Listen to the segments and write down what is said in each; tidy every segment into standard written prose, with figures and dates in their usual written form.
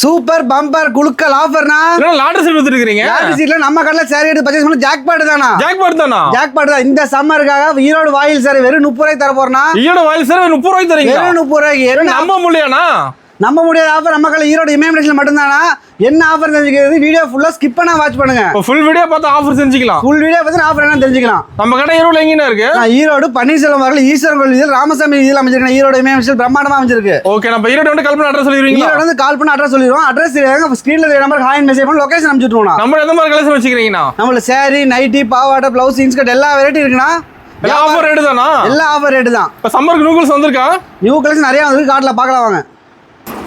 Super bumper குலுக்கல் ஆஃபர்னா lottery seat வித்துறீங்க. Lottery சீட்ல நம்ம கடையில சாரி எடுத்து பர்சேஸ் பண்ண ஜாக்பாட் தானா? ஜாக்பாட் தானா? ஜாக்பாட் தான். இந்த சம்மருக்காக ஈரோடு வாயில் சாரி வெறும் 30 ரூபாய்க்கு தர போறேனா? ஈரோடு வாயில் சாரி 30 ரூபாய்க்கு தரீங்க? வெறும் 30 ரூபாய்க்கு. நம்ப முடியலனா? நம்ப முடியாத ஆஃபர் நம்ம கடையில ஈரோடு இமேஜினேஷன் மட்டும் தானா? என்ன ஆஃபர் தெரிஞ்சுக்கிறது வீடியோ ஃபுல்லா ஸ்கிப் பண்ணா வாட்ச் பண்ணுங்க. ஃபுல் வீடியோ பார்த்து ஆஃபர் தெரிஞ்சுக்கலாம். ஃபுல் வீடியோ பார்த்து ஆஃபர் என்ன தெரிஞ்சுக்கலாம். நம்ம கடை ஈரோடு எங்கேனா இருக்கு? ஈரோடு பன்னீர்செல்வம் வரல ஈஸ்வரன் கோயில் இதில் ராமசாமி இதில் அமைஞ்சிருக்கு. ஈரோடு இமேஜினேஷன் பிரம்மாண்டமா அமைஞ்சிருக்கு. ஓகே, நம்ம ஈரோடு வந்து கால் பண்ணி அட்ரஸ் சொல்லிடுவீங்க. ஈரோடு வந்து கால் பண்ணி அட்ரஸ் சொல்லிடுவோம். அட்ரஸ் ஸ்கிரீன்ல தெரிய நம்பர் ஹாய் மெசேஜ் பண்ணி லொகேஷன் அனுப்பிச்சுட்டுவோம். நம்ம எந்த மாதிரி கலெக்ஷன் வச்சிருக்கீங்கனா? நம்மள சாரி, நைட்டி, பாவாடை, ப்ளவுஸ், இன்ஸ்கர்ட் எல்லா வெரைட்டி இருக்குனா. எல்லா ஆஃபர் ரேட் தானா? எல்லா ஆஃபர் ரேட் தான். இப்ப சம்மருக்கு நியூ கலெக்ஷன் வந்திருக்கா? நியூ கலெக்ஷன் நிறைய வந்திருக்கு. கார்ட்ல பார்க்கலாம் வாங்க.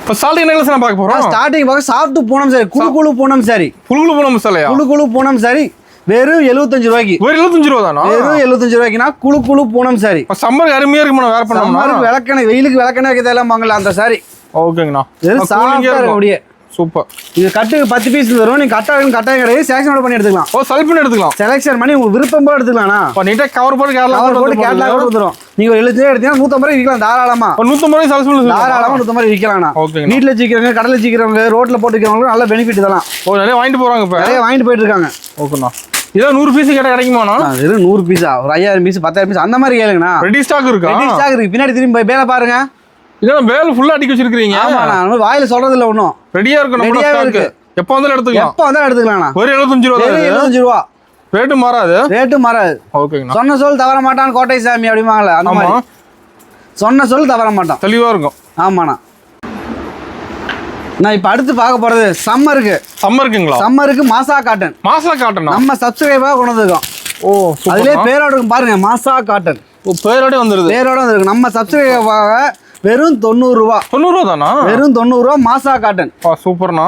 இப்ப ஸ்டார்டிங் என்ன கலெக்ஷன் பார்க்க போறோம்? ஸ்டார்டிங் பார்க்க சாஃப்ட் பூனம் சாரி, குளு பூனம் சாரி. குளு பூனம் சாரியா? குளு பூனம் சாரி வெறும் 75 ரூபாய்க்கு. வெறும் 75 ரூபாய் தானா? வெறும் 75 ரூபாய்க்குனா குளு பூனம் சாரி. சம்மருக்கு அருமையா இருக்குமா? வேற பண்ணோம்னா சம்மருக்கு விளக்கணை, வெயிலுக்கு விளக்கணை வைக்க தேவையில்லாம் வாங்கலாம் அந்த சாரி. ஓகேங்கண்ணா. வெறும் சாஃப்ட்டா இருக்கும் அப்படியே. சூப்பர். இது கட்டுக்கு 10 பீஸ் வரும். நீங்க கட்டாயம் கிடையாது. செலக்ஷன் பண்ணி எடுத்துக்கலாம். செலக்ட் பண்ணி எடுத்துக்கலாம். செலக்ஷன் பண்ணி உங்க விருப்பம் போல எடுத்துக்கலாம்னா. நீட்டா கவர் போட்டு கேட்லாக் வந்துரும். நீங்க ஒரு 70 எடுத்தீங்கன்னா 150 ரூபாய் விக்கலாம் தாராளமா. 150 ரூபாய் செலக்ட் பண்ணி தாராளமா 150 ரூபாய் விக்கலாம்னா. வீட்ல வச்சிக்கிறவங்க, கடல்ல வச்சிக்கிறவங்க, ரோட்ல போட்டு வைக்கிறவங்க நல்ல பெனிஃபிட் இதெல்லாம். நிறைய வாங்கிட்டு போறாங்க. இப்ப நிறைய வாங்கிட்டு போயிட்டு இருக்காங்க. ஓகேண்ணா. இதோ 100 பீஸ் கேட்டா கிடைக்குமாண்ணா? வெறும் 100 பீஸா? ஒரு 5000 பீஸ், 10000 பீஸ் அந்த மாதிரி கேளுங்கண்ணா. ரெடி ஸ்டாக் இருக்கா? ரெடி ஸ்டாக் இருக்கு. பின்னாடி திரும்பி போய் பேல பாருங்க. இதெல்லாம் பேல் ஃபுல்லா அடிக்க வச்சிருக்கீங்க. ஆமா, நான் வாயில சொல்றது இல்ல ஒண்ணும். ரெடியா இருக்கு. நம்ம ஸ்டாக் எப்ப வந்தாலும் எடுத்துக்கலாம். எப்ப வந்தாலும் எடுத்துக்கலாம்ண்ணா. ஒரு 75 ரூபாய். 75 ரூபாய். ரேட் மாறாது. ரேட் மாறாது. ஓகேங்கண்ணா. சொன்ன சொல் தவற மாட்டான் கோட்டை சாமி அப்படிமாங்கல அந்த மாதிரி. சொன்ன சொல் தவற மாட்டான். தெளிவா இருக்கும். ஆமாண்ணா. நான் இப்ப அடுத்து பார்க்க போறது சம்மருக்கு. சம்மருக்குங்களா? சம்மருக்கு மாசா காட்டன். மாசா காட்டன் நம்ம சப்ஸ்கிரைபரா கொண்டு வந்திருக்கோம். அதுலயே பேரோட இருக்கும் பாருங்க, மாசா காட்டன். பேரோட வந்துருது. பேரோட வந்துருக்கு. நம்ம சப்ஸ்கிரைபராக வெறும் 90 ரூபாய். 90 ரூபாய் தானா? வெறும் 90 ரூபாய் மாசா காட்டன். சூப்பர்ண்ணா.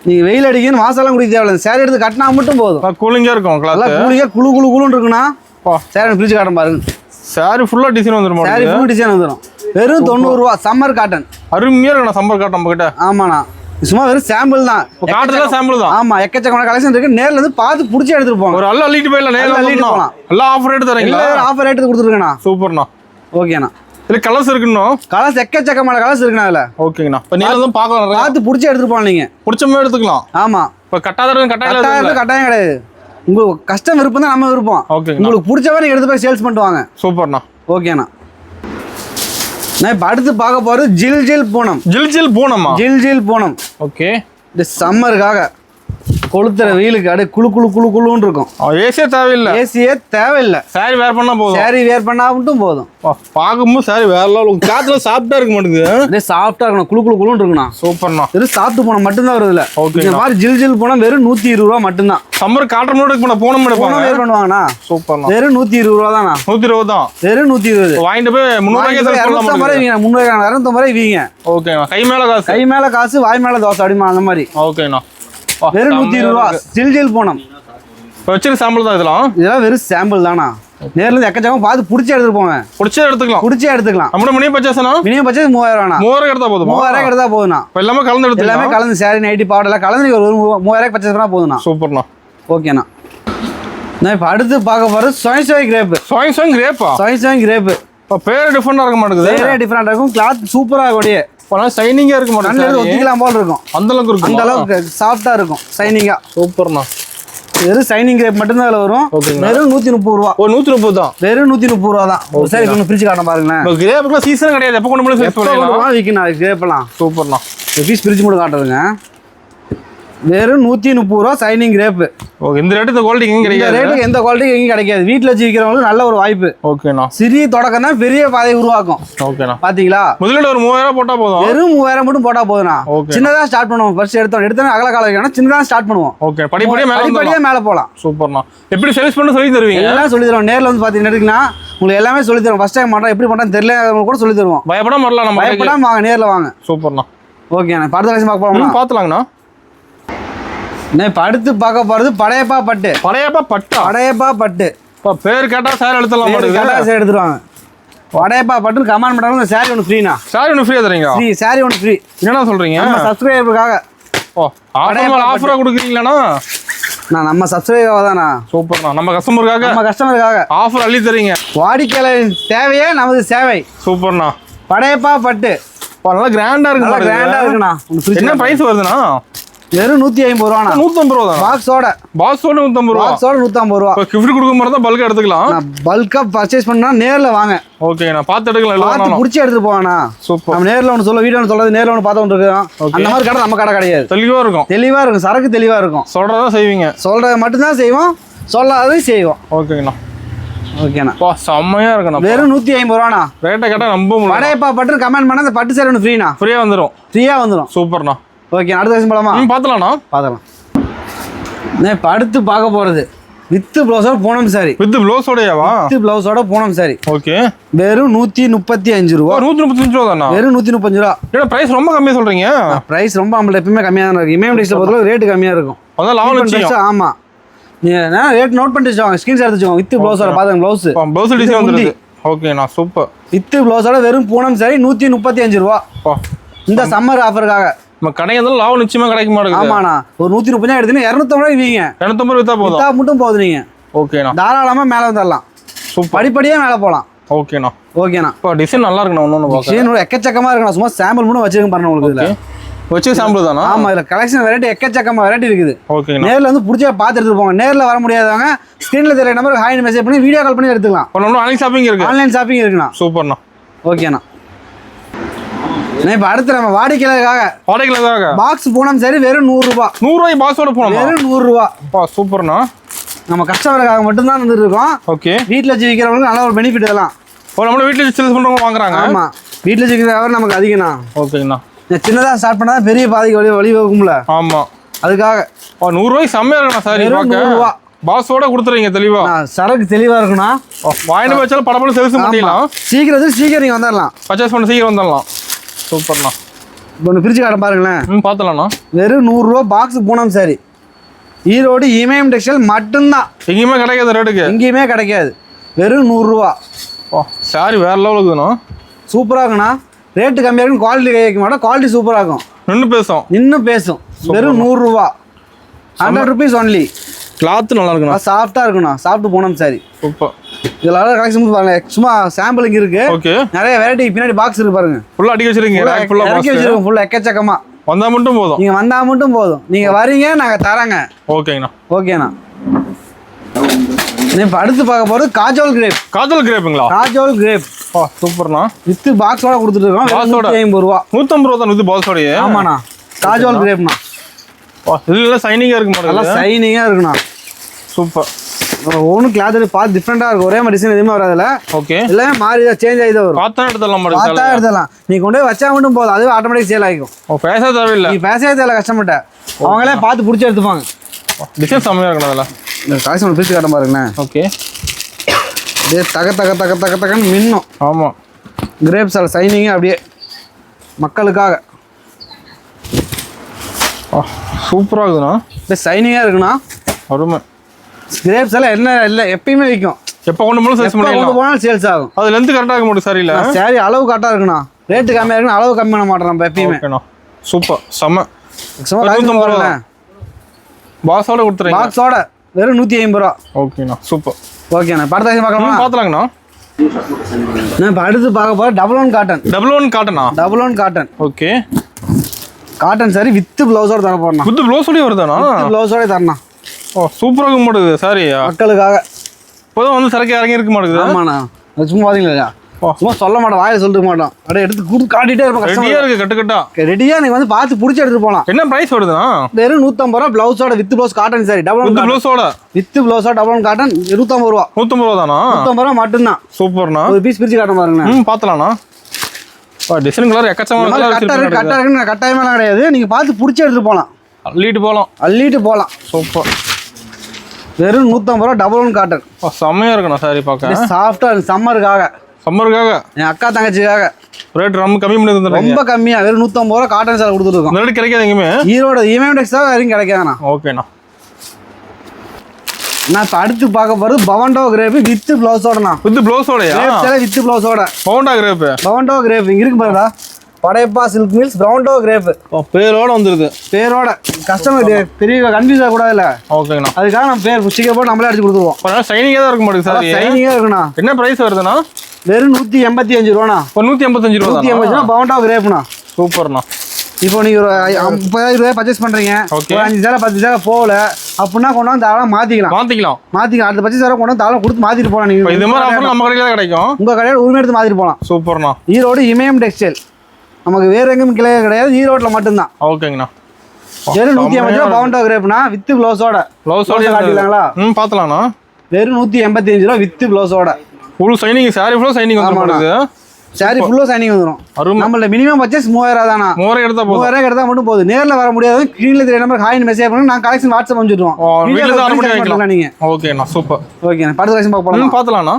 நீங்க வெயில் அடிக்கணும் மாசெல்லாம் குடிக்க தேவையில்லை. சேரி எடுத்து கட்டினா மட்டும் போதும். கூலிங்கா இருக்கும். கூலிங்கா குளுன்னு இருக்குண்ணா. சேரி பிரிச்சு காட்டன் பாருங்க. சாரி ஃபுல்லா டிசைன் வந்துரும். சாரி ஃபுல் டிசைன் வந்துரும். வெறும் 90 ரூபாய் சம்மர் காட்டன். அருமையா இருக்குண்ணா சம்மர் காட்டன் நம்ம கிட்ட. ஆமாண்ணா. சும்மா வெறும் சாம்பிள் தான். காட்டுல சாம்பிள் தான். ஆமா, எக்கச்சக்கமான கலெக்ஷன் இருக்கு. நேர்ல இருந்து பார்த்து புடிச்சு எடுத்துட்டு போங்க. ஒரு அல்ல அள்ளிட்டு போயிடலாம். நேர்ல அள்ளிட்டு போலாம். எல்லாம் ஆஃபர் ரேட் தரீங்களா? எல்லாம் ஆஃபர் ரேட் கொடுத்துருக்கேண்ணா. சூப்பர்ண்ணா. ஓகேண்ணா. இல்ல கலர்ஸ் இருக்குண்ணா. கலர்ஸ் எக்கச்சக்கமான கலர்ஸ் இருக்குண்ணா அதுல. ஓகேங்கண்ணா. இப்ப நீங்க வந்து பார்க்கலாம். பார்த்து புடிச்சு எடுத்துட்டு போலாம். நீங்க புடிச்ச மாதிரி எடுத்துக்கலாம். ஆமா. இப்ப கட்டாயம் கிடையாது. உங்களுக்கு கஷ்டம் விருப்பம் தான் நம்ம விருப்பம். உங்களுக்கு பிடிச்ச மாதிரி நீங்க எடுத்து போய் சேல்ஸ் பண்ணிட்டு வாங்க. சூப்பர்ண்ணா. ஓகேண்ணா. நான் இப்ப அடுத்து பார்க்க போறது ஜில் பூனம். ஜில் பூனமா? ஜில் பூனம். ஓகே. இந்த சம்மருக்காக கொளுத்துற வெயிலுக்கு அப்படியே குளுன்னு இருக்கும். ஏசியே தேவையில்லை. ஏசியே தேவையில்லை. சாரி வேர் பண்ணா போதும். சாரி வேர் பண்ணா மட்டும் போதும். பார்க்கும்போது சாரி வேற லெவல். காத்துல சாஃப்ட்டா இருக்க மாட்டேங்குது. அப்படியே சாஃப்ட்டா இருக்கணும். குளுன்னு இருக்குண்ணா. சூப்பர்ண்ணா. வெறும் சாஃப்ட் பூனம் மட்டும்தான் வருதுல. ஓகே. இந்த மாதிரி ஜில் பூனம் வெறும் 120 ரூபாய் மட்டும்தான். சம்மர் காட்டன் கூட பூனம் வேர் பண்ணுவாங்கண்ணா. சூப்பர்ண்ணா. வெறும் 120 ரூபாய் தானா? 120 தான். வெறும் 120. வாங்கிட்டு போய் 300 ரூபாய் வீங்க. ஓகேண்ணா. கை மேல காசு வாய் மேல தோசை அப்படிமா அந்த மாதிரி. ஓகேண்ணா. வெறும் 120 ரூபாய் ஜில் பூனம். வச்சிருக்க சாம்பிள் தான் இதெல்லாம் வெறும் சாம்பிள் தானா? நேர்ல இருந்து எக்கச்சக்கமா பார்த்து புடிச்சு எடுத்துட்டு போங்க. புடிச்சே எடுத்துக்கலாம். நம்ம மினிமம் பர்ச்சேஸ் 3000 3000 எடுத்தா போதும். 3000 எடுத்தா போதும்னா. எல்லாமே கலந்து எடுத்துக்கலாம். எல்லாமே கலந்து சாரி, நைட்டி, பாவாடை எல்லாம் கலந்து ஒரு 3000 பர்ச்சேஸ் பண்ணா போதும்னா. சூப்பர்ண்ணா. ஓகேண்ணா. நான் இப்ப அடுத்து பார்க்க போறது சோய் கிரேப். சோய் கிரேப்பா? சோய் கிரேப். பேர் டிஃபரெண்டா இருக்க மாட்டேங்குது. பேரே டிஃபரெண்டா இருக்கும். கிளாத் சூப்பரா இருக்கும். ஷைனிங்கா இருக்க மாட்டேங்குது. ஒத்திக்கலாம் போல இருக்கும். அந்த அளவுக்கு இருக்கும். அந்த அளவுக்கு சாஃப்ட்டா இருக்கும். ஷைனிங்கா. சூப்பர்ண்ணா. வெறும் ஷைனிங் கிரேப் மட்டும் தான் வரும். வெறும் 130 ரூபாய். 130 தான். வெறும் 130 ரூபாய் தான். சரி, கொஞ்சம் பிரிச்சு காட்ட பாருங்களேன். கிரேப்லாம் சீசன் கிடையாது. எப்ப கொண்டு போய் சேல்ஸ் பண்ணலாம். விக்கணும் கிரேப்லாம். சூப்பர்ண்ணா. பீஸ் பிரிச்சு மட்டும் காட்டுறதுங்க. வெறும் 130 ரூபாய் ஷைனிங் கிரேப். ஓகே. இந்த ரேட் இந்த குவாலிட்டி எங்க கிடைக்காது. ரேட்டுக்கு எந்த குவாலிட்டி எங்க கிடைக்காது. வீட்ல வச்சிருக்கிறவங்களுக்கு நல்ல ஒரு வாய்ப்பு. ஓகேண்ணா. சிறிய தொடக்கம் தான் பெரிய பாதை உருவாக்கும். ஓகேண்ணா. பாத்தீங்களா? முதல்ல ஒரு 3000 போட்டா போதும். வெறும் 3000 மட்டும் போட்டா போதும்னா. சின்னதா ஸ்டார்ட் பண்ணுவோம். ஃபர்ஸ்ட் எடுத்தோம் அகல கால வைக்கணும். சின்னதா ஸ்டார்ட் பண்ணுவோம். ஓகே. படிப்படியா மேல போலாம். சூப்பர்ண்ணா. எப்படி சேல்ஸ் பண்ண சொல்லி தருவீங்க? எல்லாம் சொல்லி தருவோம். நேர்ல வந்து பாத்தீங்கன்னா உங்களுக்கு எல்லாமே சொல்லி தருவோம். ஃபர்ஸ்ட் டைம் பண்றோம், எப்படி பண்றோம் தெரியல கூட சொல்லி தருவோம். பயப்படாம வரலாம். நம்ம பயப்படாம வாங்க, நேர்ல வாங்க. சூப்பர்ண்ணா. ஓகேண்ணா. அடுத்த கலெக்ஷன் பார்க்க போறோம். பாத்துலாங்கண்ணா. நான் இப்ப அடுத்து பார்க்க போறது படையப்பா பட்டு. படையப்பா பட்டு. பேர் கேட்டா சார் எடுத்துலாம். சார் எடுத்துருவாங்க. படையப்பா பட்டு கமெண்ட் பண்ணாலும் சாரி ஒன்று ஃப்ரீனா. சாரி ஒன்று ஃப்ரீயா தரீங்க? ஃப்ரீ சாரி ஒன்று ஃப்ரீ. என்ன சொல்றீங்க? நம்ம சப்ஸ்கிரைபருக்காக. ஆஃபரா கொடுக்குறீங்களா? நம்ம சப்ஸ்கிரைபர் தானா. சூப்பர்ண்ணா. நம்ம கஸ்டமருக்காக ஆஃபர் அள்ளி தரீங்க. வாடிக்கையாளர் தேவையே நமது சேவை. சூப்பர்ண்ணா. படையப்பா பட்டு நல்லா கிராண்டா இருக்கு நல்லா கிராண்டா இருக்குண்ணா. என்ன பிரைஸ் வருதுண்ணா? வெறும் 150 ரூபாண்ணா. 150 ரூபா தான். பாக்ஸோட 150 ரூபா. பாக்ஸோட 150 ரூபா. இப்போ கிஃப்ட் கொடுக்குற மாதிரி தான் பல்கா எடுத்துக்கலாம். பல்கா பர்ச்சேஸ் பண்ணா நேர்ல வாங்க. ஓகே, நான் பார்த்து எடுக்கலாம். பார்த்து புடிச்சு எடுத்து போவானா. சூப்பர். நம்ம நேர்ல ஒன்று சொல்ல, வீடியோ சொல்றது நேர்ல ஒன்று பார்த்து இருக்கோம். அந்த மாதிரி கடை நம்ம கடை கிடையாது. தெளிவா இருக்கும். தெளிவா இருக்கும், சரக்கு தெளிவா இருக்கும். சொல்றதா செய்வீங்க. சொல்றத மட்டும்தான் செய்வோம், சொல்லாததையும் செய்வோம். ஓகேண்ணா. ஓகேண்ணா. செம்மையா இருக்குண்ணா. வெறும் 150 ரூபாண்ணா. ரேட்டை கேட்டா நம்ப முடியல. படையப்பா பட்டு கமெண்ட் பண்ணா அந்த பட்டு சேர் ஒன்று ஃப்ரீண்ணா. ஃப்ரீயா வந்துடும். ஃப்ரீயா வந்துடும். சூப்பர்ண்ணா. ஓகே, அடுத்த விஷயம் போலாமா? பார்த்துலாம்ண்ணா. பார்க்கலாம். நான் இப்போ அடுத்து பார்க்க போகிறது வித் ப்ளவுஸோட பூனம் சாரி. வித் ப்ளவுஸோடயாவா? வித் ப்ளவுஸோட பூனம் சாரி. ஓகே. வெறும் 135 ரூபா. 135 ரூபா தானா? வெறும் 135 ரூபா. ஏன்னா பிரைஸ் ரொம்ப கம்மியா சொல்றீங்க. பிரைஸ் ரொம்ப நம்மள எப்பவுமே கம்மியாக தான் இருக்கு. இமேம் டிஷ்ல பொறுத்தவரை ரேட் கம்மியாக இருக்கும். அதான் லாபம் நிச்சயம். ஆமா, நீங்க ரேட் நோட் பண்ணி வச்சுக்கோங்க, ஸ்கிரீன்ஷாட் எடுத்து வச்சுக்கோங்க. வித் ப்ளவுஸோட பாருங்க, ப்ளவுஸ் ப்ளவுஸ் டிசைன் வந்துருது. ஓகேண்ணா, சூப்பர். வித் ப்ளவுஸோட வெறும் பூனம் சாரி 135 ரூபா. இந்த சம்மர் ஆஃபருக்காக நம்ம கடைக்கு லாபம் நிச்சயமா கிடைக்க மாட்டேங்குது. ஆமாண்ணா, ஒரு 135 எடுத்தீங்கன்னா 250 ரூபாய் வீங்க. 250 வித்தா போதும். வித்தா மட்டும் போதும். நீங்க ஓகேண்ணா, தாராளமா மேல வந்துடலாம். சூப்பர். படிப்படியா மேல போலாம். ஓகேண்ணா. ஓகேண்ணா. இப்போ டிசைன் நல்லா இருக்குண்ணா. ஒன்னொன்னு பார்க்க டிசைன் எக்கச்சக்கமா இருக்குண்ணா. சும்மா சாம்பிள் மட்டும் வச்சிருக்கேன் பாருங்க உங்களுக்கு. இதுல வச்சு சாம்பிள் தானா? ஆமா, இதுல கலெக்ஷன் வெரைட்டி எக்கச்சக்கமா வெரைட்டி இருக்குது. ஓகேண்ணா. நேர்ல வந்து புடிச்சா பார்த்து எடுத்துட்டு போங்க. நேர்ல வர முடியாதவங்க ஸ்கிரீன்ல தெரிய நம்பருக்கு ஹாய் மெசேஜ் பண்ணி வீடியோ கால் பண்ணி எடுத்துக்கலாம். இப்போ ஆன்லைன் ஷாப்பிங் இருக்கு. ஆன்லைன் ஷாப்பிங் இருக்குண்ணா. சூப்பர்ண்ணா. ஓகேண்ணா. இப்போ அடுத்து நம்ம வாடிக்கையாளருக்காக பாக்ஸ் பூனம் சரி வெறும் 100 ரூபாய். 100 ரூபாய் பாக்ஸோட பூனம் வெறும் 100 ரூபாய். சூப்பர்ண்ணா. நம்ம கஸ்டமருக்காக மட்டும் தான் வந்துட்டு இருக்கோம். ஓகே. வீட்டில் வச்சு விற்கிறவங்களுக்கு நல்ல ஒரு பெனிஃபிட் இதெல்லாம். நம்ம வீட்டில் சேல்ஸ் பண்றவங்க வாங்குறாங்க. ஆமா, வீட்டில் வச்சு விற்கிற நமக்கு அதிகம்ண்ணா. ஓகேண்ணா. சின்னதாக ஸ்டார்ட் பண்ணால் பெரிய பாதிக்கு வழி வகுக்கும்ல. ஆமா, அதுக்காக 100 ரூபாய்க்கு செம்மையா இருக்குண்ணா. சாரி 100 ரூபா பாக்ஸோட கொடுத்துறீங்க. தெளிவா சரக்கு தெளிவா இருக்குண்ணா. வாங்கிட்டு வச்சாலும் படப்படம் சேல்ஸ் பண்ணிடலாம். சீக்கிரம் நீங்க வந்துடலாம். பர்ச்சேஸ் பண்ண சீக்கிரம் வந்துடலாம். சூப்பர்ண்ணா. இப்போ ஒன்று பிரிச்சு காட்ட பாருங்களேன். பார்த்துலாம்ண்ணா. வெறும் 100 ரூபா பாக்ஸ் பூனம் சாரி. ஈரோடு இமயம் டெக்ஸ்டைல் மட்டும்தான். எங்கேயுமே கிடைக்காது ரேட்டுக்கு. எங்கேயுமே கிடைக்காது. வெறும் 100 ரூபா. சாரி வேற லெவலுக்கு இருக்குண்ணா. சூப்பராக இருக்குண்ணா. ரேட்டு கம்மியாக இருக்கும், குவாலிட்டி கேட்க மாட்டோம். குவாலிட்டி சூப்பராக இருக்கும். இன்னும் பேசும். வெறும் 100 ரூபா. 100 rupees ஒன்லி. கிளாத் நல்லா இருக்குண்ணா. சாஃப்டா இருக்குண்ணா. Soft Poonam sorry. சூப்பர். இதுல கலெக்ஷன் பாருங்க. சும்மா சாம்பிளுக்கு இருக்கு. ஓகே. நிறைய வெரைட்டி பின்னாடி பாக்ஸ் இருக்கு பாருங்க. ஃபுல்லா அடிக்க வச்சிருக்கீங்க. இறக்கி வச்சிருக்கோம் ஃபுல்லா எக்கச்சக்கமா. வந்தா மட்டும் போதும். நீங்க வந்தா மட்டும் போதும். நீங்க வரீங்க, நாங்க தரங்க. ஓகேங்கண்ணா. ஓகேண்ணா. இப்போ அடுத்து பார்க்க போறது காஜோல் கிரேப். காஜோல் கிரேப்புங்களா? காஜோல் கிரேப். சூப்பர்ண்ணா. வித் பாக்ஸோட கொடுத்துட்டு இருக்கோம். 150 ரூபா. 150 ரூபா தான் வித் பாக்ஸோடயே. ஆமாண்ணா, காஜோல் கிரேப்ண்ணா. இதுல சைனிங்கா இருக்கு மாதிரி. நல்லா சைனிங்கா இருக்குண்ணா. சூப்பர். ஒன்றும் கிளாத் பார்த்து டிஃப்ரெண்டா இருக்கும். ஒரே மாதிரி டிசைன் எதுவுமே வராதுல. ஓகே. எல்லாமே மாறி சேஞ்ச் ஆகிதான் வரும். பார்த்தா எடுத்துடலாம். பார்த்தா எடுத்துடலாம். நீ கொண்டு போய் வச்சா மட்டும் போதும், அதுவே ஆட்டோமேட்டிக் சேல் ஆகிக்கும். பேச தேவையில்லை. நீ பேசவே தேவையில்ல கஸ்டமர்கிட்ட. அவங்களே பார்த்து பிடிச்சி எடுத்துப்பாங்க. டிசைன் செம்மையா இருக்கணும். அதில் இந்த கலெக்ஷன் பிரிச்சு காட்ட பாருங்களேன். ஓகே. இதே தகன்னு மின்னும். ஆமாம். கிரேப்ஸ் ஆல் சைனிங்கு அப்படியே மக்களுக்காக சூப்பராக இருக்குதுண்ணா. இப்போ சைனிங்காக இருக்குண்ணா. அருமை. கிரேப்ஸ் எல்லாம் என்ன இல்லை எப்பயுமே விற்கும். எப்போ கொண்டு போனாலும் சேல்ஸ் கொண்டு போனாலும் சேல்ஸ் ஆகும். அது லென்த் கரெக்டாக இருக்க மாட்டேன். சரியில்லை. சரி, அளவு கரெக்டாக இருக்குண்ணா. ரேட்டு கம்மியாக இருக்குண்ணா. அளவு கம்மி பண்ண மாட்டோம் நம்ம எப்பயுமே. சூப்பர். செம்ம. பாக்ஸோட கொடுத்துருங்க. பாக்ஸோட வெறும் 150 ரூபா. ஓகேண்ணா. சூப்பர். ஓகேண்ணா. படத்தை பார்க்கலாமா? பார்த்துலாங்கண்ணா. நான் இப்போ அடுத்து பார்க்க போகிறேன் double one cotton. Double one cotton. Okay. Cotton sorry with ப்ளவுஸோட தர போறேன். வித் ப்ளவுஸோடய வருதாண்ணா? ப்ளவுஸோட தரேண்ணா. சூப்பராக இருக்க மாட்டேங்குது. சாரி மக்களுக்காக இப்போதான் வந்து சரக்கு இறங்கி இருக்க மாட்டேங்குது. ஆமாண்ணா. சும்மா பார்த்தீங்களா? சும்மா சொல்ல மாட்டோம், வாயில சொல்லிட்டு மாட்டோம். அப்படியே எடுத்து கொடுத்து காட்டிட்டே இருப்போம். ரெடியா இருக்கு கட்டுக்கட்டா. ரெடியா நீங்க வந்து பார்த்து பிடிச்சி எடுத்துட்டு போகலாம். என்ன பிரைஸ் வருதுண்ணா? வெறும் 150 ரூபா ப்ளவுஸோட with blouse cotton sorry. Double ப்ளவுஸோட வித் ப்ளவுஸோட டபுள் ஒன் காட்டன் 150 ரூபா. 150 ரூபா தானா? 150 ரூபா மட்டும்தான். சூப்பர்ண்ணா. ஒரு பீஸ் பிரிச்சு காட்ட பாருங்க. பார்த்தலாம்ண்ணா. டிசைன் கலர் எக்கச்சக்கமான கட்டா இருக்கு. கட்டாயமெல்லாம் கிடையாது. நீங்க பார்த்து பிடிச்சி எடுத்துட்டு போகலாம். அள்ளிட்டு போகலாம். சூப்பர். வெறும் 150 ரூபா டபுள் ஒன் காட்டன். செம்மையா இருக்குண்ணா. சாரி பார்க்க சாஃப்டா இருக்கு. சம்மருக்காக என் அக்கா தங்கச்சிக்காக ரேட் ரொம்ப கம்மி பண்ணி தந்துடுறீங்க. ரொம்ப கம்மியா வெறும் 150 ரூபா காட்டன் சாரி கொடுத்துருக்கோம். ரேட் கிடைக்காது எங்கேயுமே. ஈரோடு இமயம் டெக்ஸ்டைல் வரைக்கும் கிடைக்காதுண்ணா. ஓகேண்ணா. நான் இப்போ அடுத்து பார்க்க போகிறது Bovonto grape with ப்ளவுஸோடண்ணா. With ப்ளவுஸோடயா? With ப்ளவுஸோட பவண்டோ கிரேப் இங்க இருக்கு பாருடா. Padayappa silk mills Bovonto grape பேரோட வந்துருது. பேரோட கஸ்டமர் பெரிய கன்ஃபியூஸ் ஆகக்கூடாது இல்லை. ஓகேண்ணா. அதுக்காக நம்ம பேர் ஸ்டிக்கர் போட்டு நம்மளே அடிச்சு கொடுத்துருவோம். சைனிங்காக தான் இருக்க மாட்டேங்குது. சார் சைனிங்காக இருக்குண்ணா. என்ன ப்ரைஸ் வருதுண்ணா? வெறும் 185 ரூபாண்ணா. ஒரு 185 ரூபா. 185 ரூபா பவுண்டா கிரேப்ண்ணா. சூப்பர்ண்ணா. இப்போ நீங்க ஒரு 30,000 ரூபாய் பர்ச்சேஸ் பண்றீங்க, Okay. ஒரு 5,000 10,000 போகல அப்படின்னா கொண்டு வந்து தாராளம் மாத்திக்கலாம். அடுத்த பர்ச்சேஸ் கொடுத்து தாராளம் கொடுத்து மாத்திட்டு போலாம். நீங்க இது மாதிரி ஆஃபர் நம்ம கடையில கிடைக்கும். உங்க கடையில உரிமை எடுத்து மாத்திட்டு போலாம். சூப்பர்ண்ணா. ஈரோடு இமயம் டெக்ஸ்டைல் நமக்கு வேற எங்கேயும் கிளையே கிடையாது, ஈரோட்ல மட்டும்தான். ஓகேங்கண்ணா. வெறும் 185 ரூபா பவுண்டா கிரேப்னா வித் ப்ளவுஸோட. காட்டிடலாங்களா? பாத்தலாம்ண்ணா. வெறும் 185 ரூபா வித் ப்ளவுஸோட. ஃபுல் சைனிங், சாரி ஃபுல்லா சைனிங் வந்துருது. சாரி ஃபுல்லா சைனிங் வந்துரும். நம்மள மினிமம் பர்ச்சேஸ் 3000 தானா. 3000 எடுத்தா போதும். 3000 எடுத்தா மட்டும் போதும். நேர்ல வர முடியாது. ஸ்கிரீன்ல தெரிய நம்பர் ஹாய் மெசேஜ் பண்ணுங்க, நான் கலெக்ஷன் வாட்ஸ்அப் அனுப்பிடுவோம். வீடியோல தான் அனுப்பி வைக்கலாம் நீங்க. ஓகேண்ணா சூப்பர். ஓகேண்ணா பர்ச்சேஸ் கலெக்ஷன் பார்க்க போலாம். பாத்தலாம்ண்ணா.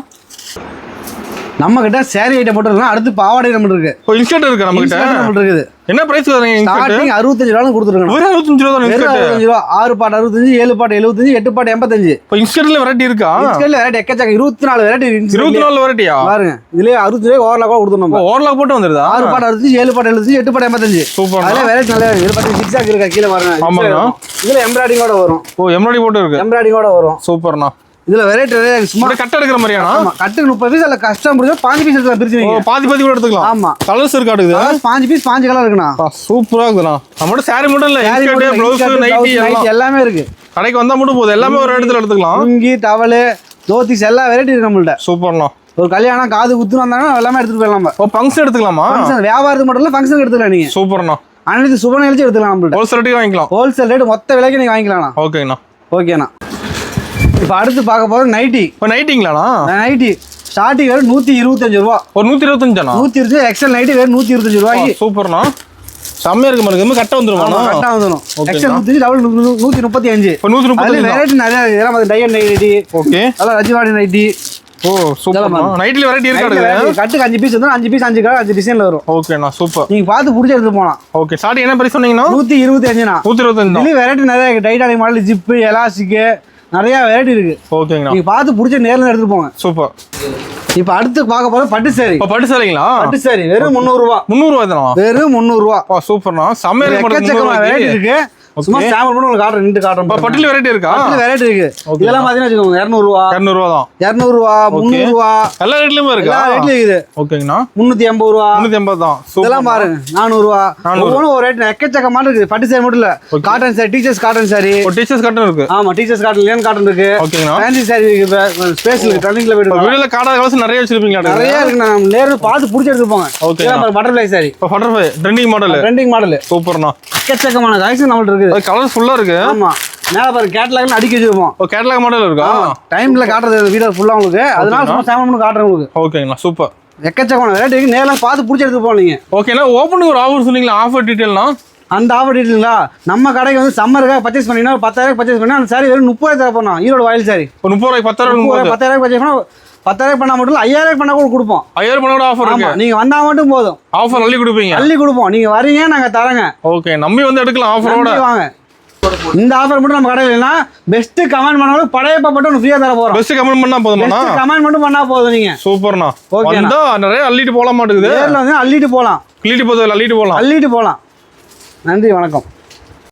நம்ம கிட்ட சாரி ஐட்டம் மட்டும் இல்ல, அடுத்து பாவாடை ஐட்டம் இருக்கு. ஓ இன்ஸ்கர்ட் இருக்கு நம்ம கிட்ட. இன்ஸ்கர்ட் இருக்குது. என்ன பிரைஸ் வரீங்க இன்ஸ்கர்ட்? ஸ்டார்டிங் 65 ரூபாய் கொடுத்துருக்கோம். ஒரு 65 ரூபாய் தான் இன்ஸ்கர்ட். 65 ரூபாய். 6 பாட் 65, 7 பாட் 75, 8 பாட் 85. இப்போ இன்ஸ்கர்ட்ல வெரைட்டி இருக்கா? இன்ஸ்கர்ட்ல வெரைட்டி எக்கச்சக்க 24 வெரைட்டி இருக்கு. 24 வெரைட்டியா? பாருங்க. இதுலயே 60 ரூபாய் ஓவர்லாக் கொடுத்துறோம் நம்ம. ஓவர்லாக் போட்டு வந்துருதா? 6 பாட் 65, 7 பாட் 75, 8 பாட் 85. சூப்பர். அதுல வெரைட்டி நல்ல இருக்கு. இது பாத்தீங்க zigzag இருக்கா கீழ பாருங்க. ஆமாங்க. இதுல எம்ப்ராய்டிங்கோட வரும். ஓ எம்ப்ராய்டிங் போட்டு இருக்கு. எம்ப்ராய்டிங்கோட வரும். சூப்பர்ண்ணா. இதுல வெரைட்டி நிறைய சும்மா கட் எடுக்கிற மாதிரியானா? ஆமா கட்டுக்கு 30 பீஸ் அல்ல கஸ்டம் புடிச்சா 5 பீஸ் எடுத்து பிரிச்சு வைங்க. பாதி கூட எடுத்துக்கலாம். ஆமா கலர்ஸ் இருக்கா இருக்குது? 5 பீஸ் 5 கலர் இருக்குண்ணா. சூப்பரா இருக்குண்ணா. நம்மட்ட சாரி மட்டும் இல்ல, இன்ஸ்கர்ட், ப்ளவுஸ், நைட்டி எல்லாமே இருக்கு. கடைக்கு வந்தா மட்டும் போதும், எல்லாமே ஒரு இடத்துல எடுத்துக்கலாம். லுங்கி, டவல், தோத்திஸ் எல்லா வெரைட்டி இருக்கு நம்மள்ட்ட. சூப்பர்ண்ணா. ஒரு கல்யாணம் காது குத்து வந்தாங்கன்னா எல்லாமே எடுத்துட்டு போயிடலாம். ஓ ஃபங்க்ஷன் எடுத்துக்கலாமா? ஃபங்க்ஷன் வியாபாரத்துக்கு மட்டும் இல்ல, ஃபங்க்ஷன் எடுத்துக்கலாம் நீங்க. சூப்பர்ண்ணா. அனைத்து சுப நிகழ்ச்சி எடுத்துக்கலாம் நம்மள்ட்ட. ஹோல்சேல் ரேட்டுக்கு வாங்கிக்கலாம். ஹோல்சேல் ரேட் மொத்த விலைக்கு நீங்க வாங்கிக்கலாம். ஓகேண்ணா. ஓகேண்ணா. இப்போ அடுத்து பார்க்க போறது நைட்டி. இப்போ நைட்டிங்களாண்ணா? நைட்டி ஸ்டார்டிங் வெறும் 125 ரூபா. ஒரு 125 125 எக்ஸல் நைட்டி வெறும் 125 ரூபாய்க்கு. சூப்பர்ண்ணா. செம்மையா இருக்கு மாதிரி. இது கட்ட வந்துருமா? கட்டா வந்துரும். XL 125 double 135. இப்போ 135 வெரைட்டி நிறைய இருக்கு. இதெல்லாம் டை அண்ட் நைட்டி. ஓகே. அதெல்லாம் ரஜிவாடி நைட்டி. Oh super. நைட்டில வெரைட்டி இருக்கா? கட்டுக்கு 5 பீஸ் வந்து 5 பீஸ் 5 கலர் 5 டிசைன்ல வரும். ஓகேண்ணா சூப்பர். நீங்க பார்த்து புடிச்சு எடுத்து போலாம். ஓகே. ஸ்டார்டிங் என்ன பிரைஸ் சொன்னீங்கன்னா? 125ண்ணா. 125. இதுல வெரைட்டி நிறைய இருக்கு. டைட்டானிக் மாடல், ஜிப், எலாஸ்டிக் நிறைய வெரைட்டி இருக்கு. ஓகேங்கண்ணா. நீங்க பார்த்து புடிச்ச நேர்ல எடுத்துட்டு போங்க. சூப்பர். இப்போ அடுத்து பார்க்க போறது பட்டு சாரி. பட்டு சாரிங்களா? பட்டு சாரி வெறும் 300 ரூபா. 300 ரூபாய் தானா? வெறும் 300 ரூபா. சூப்பர்ண்ணா. செம்மையா இருக்கு. வெரைட்டி இருக்கு. சும்மா சாம்பிள் மட்டும் உங்களுக்கு காட்டுறேன், நின்று காட்டுறேன். பட்டுல வெரைட்டி இருக்கா? பட்டுல வெரைட்டி இருக்கு. இதெல்லாம் பாத்தீங்கன்னா வச்சுக்கோங்க 200 ரூபா. 200 ரூபா தான். 200 ரூபா, 300 ரூபா. எல்லா ரேட்லயும் இருக்கா? எல்லா ரேட்லயும் இருக்குது. ஓகேங்கண்ணா. 380 ரூபா. 380 தான். இதெல்லாம் பாருங்க 400 ரூபா. ஒவ்வொன்றும் ஒரு ரேட் எக்கச்சக்கமான இருக்கு. பட்டு சாரி மட்டும் இல்ல, cotton sorry, teachers cotton sorry. Teachers cotton இருக்கு. ஆமா டீச்சர்ஸ் காட்டன், லேன் காட்டன் இருக்கு. ஓகேங்கண்ணா. ஃபேன்சி சாரி இருக்கு. ஸ்பேஸ் இருக்கு. ட்ரெண்டிங்ல போயிட்டு வீடியோல காடாத கலர்ஸ் நிறைய வச்சிருப்பீங்க. நிறைய இருக்கு. நான் நேர்ல பார்த்து புடிச்சு எடுத்து போங்க. ஓகே. இதெல்லாம் butterfly sorry. Butterfly trending model. Trending model. சூப்பர்ண்ணா. எக்கச்சக்கமான கலெக்ஷன் நம்மள்ட்ட இருக்கு. கலர்ஸ் ஃபுல்லா இருக்கு. ஆமா மேல பாரு கேட்டலாக்ல அடுக்கி வச்சிருப்போம். ஓ கேட்டலாக் மாடல் இருக்கா? டைம்ல காட்டுறது வீடியோ ஃபுல்லா உங்களுக்கு. அதனால சும்மா சாம்பிள் காட்டுறேன் உங்களுக்கு. ஓகேங்களா சூப்பர். எக்கச்சக்கமான வெரைட்டி இருக்கு. நேர்ல பார்த்து புடிச்சு எடுத்து போறீங்க. ஓகேனா ஓபனுக்கு ஒரு ஆஃபர் சொன்னீங்களா? ஆஃபர் டீடைல்னா அந்த ஆஃபர் டீடைல்ங்களா? நம்ம கடைக்கு வந்து சம்மருக்காக பர்ச்சேஸ் பண்ணீங்கன்னா 10,000 பர்ச்சேஸ் பண்ணா அந்த சாரி வெறும் 30,000 தர போறோம். ஈரோடு வாயில் சாரி. ஒரு 30 ரூபாய் 10,000 10,000 பர்ச்சேஸ் பண்ணா 10,000 பண்ணா மட்டும் இல்ல 5,000 பண்ணா கூட கொடுப்போம். 5,000 பண்ணா கூட ஆஃபர் இருக்கு. நீங்க வந்தா மட்டும் போதும். ஆஃபர் அள்ளி கொடுப்பீங்க. அள்ளி கொடுப்போம். நீங்க வரீங்க நாங்க தரங்க. ஓகே நம்பி வந்து எடுக்கலாம் ஆஃபரோட. வாங்க. இந்த ஆஃபர் மட்டும் நம்ம கடையில இல்லனா பெஸ்ட் கமெண்ட் பண்ணாலும் படையப்பா மட்டும் ஃப்ரீயா தர போறோம். பெஸ்ட் கமெண்ட் பண்ணா போதுமா? பெஸ்ட் கமெண்ட் மட்டும் பண்ணா போதும் நீங்க. சூப்பர்ண்ணா. ஓகே. வந்தா நிறைய அள்ளிட்டு போலாம் மாட்டேங்குது. நேர்ல வந்து அள்ளிட்டு போலாம். அள்ளிட்டு போலாம். அள்ளிட்டு போலாம். நன்றி வணக்கம்.